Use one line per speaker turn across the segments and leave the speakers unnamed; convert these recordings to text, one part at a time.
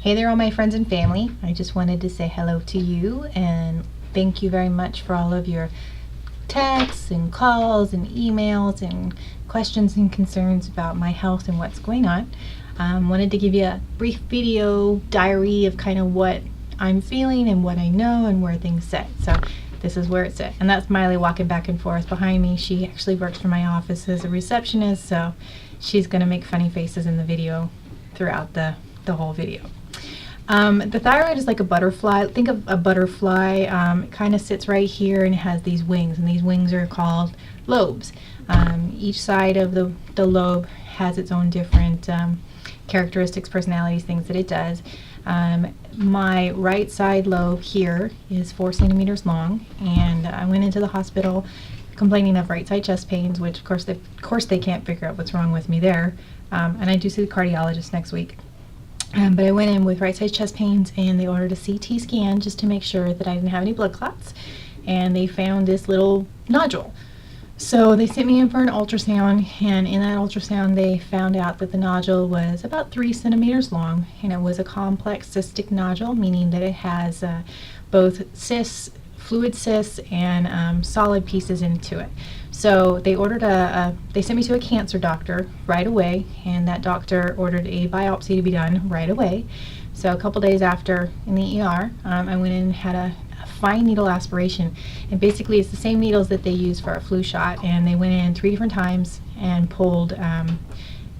Hey there, all my friends and family. I just wanted to say hello to you and thank you very much for all of your texts and calls and emails and questions and concerns about my health and what's going on. Wanted to give you a brief video diary of kind of what I'm feeling and what I know and where things sit. So this is where it's at. And that's Miley walking back and forth behind me. She actually works for my office as a receptionist, so she's going to make funny faces in the video throughout the whole video. The thyroid is like a butterfly. Think of a butterfly. It kind of sits right here and it has these wings, and these wings are called lobes. Each side of the lobe has its own different characteristics, personalities, things that it does. My right side lobe here is 4 centimeters long, and I went into the hospital complaining of right side chest pains, which of course they can't figure out what's wrong with me there. And I do see the cardiologist next week. But I went in with right side chest pains, and they ordered a CT scan just to make sure that I didn't have any blood clots, and they found this little nodule. So they sent me in for an ultrasound, and in that ultrasound they found out that the nodule was about 3 centimeters long, and it was a complex cystic nodule, meaning that it has both cysts, fluid cysts, and solid pieces into it. So they ordered they sent me to a cancer doctor right away, and that doctor ordered a biopsy to be done right away. So a couple days after in the ER, I went in and had a fine needle aspiration, and basically it's the same needles that they use for a flu shot, and they went in 3 different times and pulled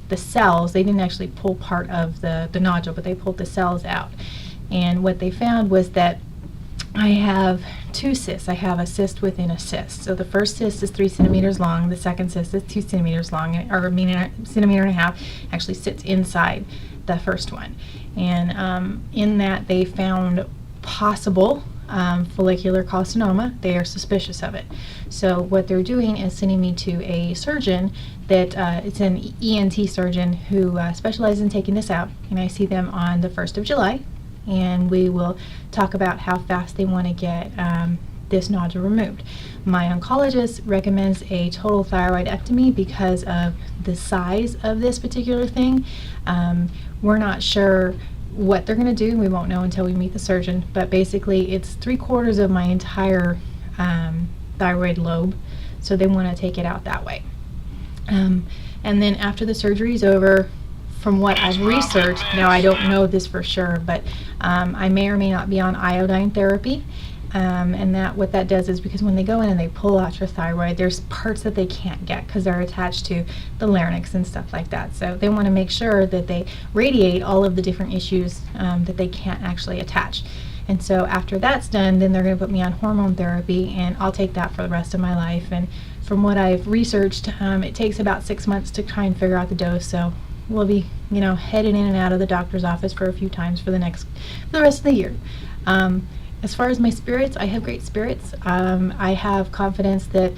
the cells. They didn't actually pull part of the nodule, but they pulled the cells out, and what they found was that I have 2 cysts. I have a cyst within a cyst. So the first cyst is 3 centimeters long. The second cyst is 2 centimeters long, or meaning a centimeter and a half, actually sits inside the first one. And in that they found possible follicular carcinoma. They are suspicious of it. So what they're doing is sending me to a surgeon that it's an ENT surgeon who specializes in taking this out, and I see them on the 1st of July. And we will talk about how fast they want to get this nodule removed. My oncologist recommends a total thyroidectomy because of the size of this particular thing. We're not sure what they're going to do. We won't know until we meet the surgeon, but basically it's 3/4 of my entire thyroid lobe, so they want to take it out that way. And then after the surgery is over, from what I've researched, now I don't know this for sure, but I may or may not be on iodine therapy, and that what that does is, because when they go in and they pull out your thyroid, there's parts that they can't get because they're attached to the larynx and stuff like that. So they want to make sure that they radiate all of the different issues that they can't actually attach. And so after that's done, then they're going to put me on hormone therapy, and I'll take that for the rest of my life. And from what I've researched, it takes about 6 months to try and figure out the dose. So we'll be, heading in and out of the doctor's office for a few times for the rest of the year. As far as my spirits, I have great spirits. I have confidence that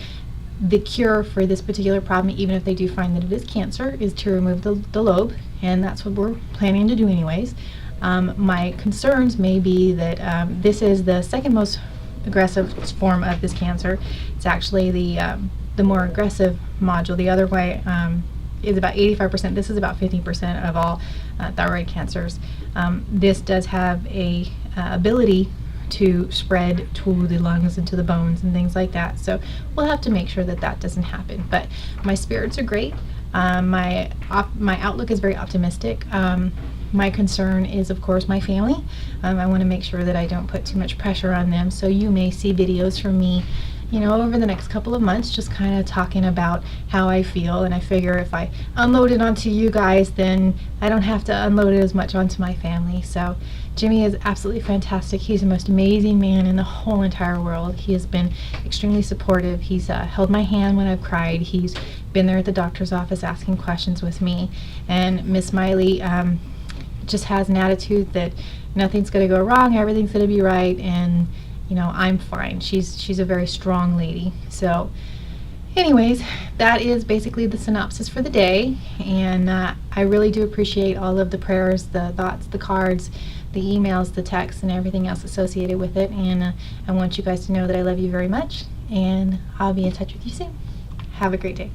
the cure for this particular problem, even if they do find that it is cancer, is to remove the lobe, and that's what we're planning to do anyways. My concerns may be that this is the second most aggressive form of this cancer. It's actually the more aggressive module. The other way is about 85%. This is about 50% of all thyroid cancers. This does have a ability to spread to the lungs and to the bones and things like that. So we'll have to make sure that that doesn't happen. But my spirits are great. My outlook is very optimistic. My concern is, of course, my family. I want to make sure that I don't put too much pressure on them. So you may see videos from me over the next couple of months, just kind of talking about how I feel, and I figure if I unload it onto you guys, then I don't have to unload it as much onto my family. So Jimmy is absolutely fantastic. He's the most amazing man in the whole entire world. He has been extremely supportive. He's held my hand when I've cried. He's been there at the doctor's office asking questions with me, and Miss Miley just has an attitude that nothing's going to go wrong, everything's going to be right, and I'm fine. She's a very strong lady. So anyways, that is basically the synopsis for the day, and I really do appreciate all of the prayers, the thoughts, the cards, the emails, the texts, and everything else associated with it. And I want you guys to know that I love you very much, and I'll be in touch with you soon. Have a great day.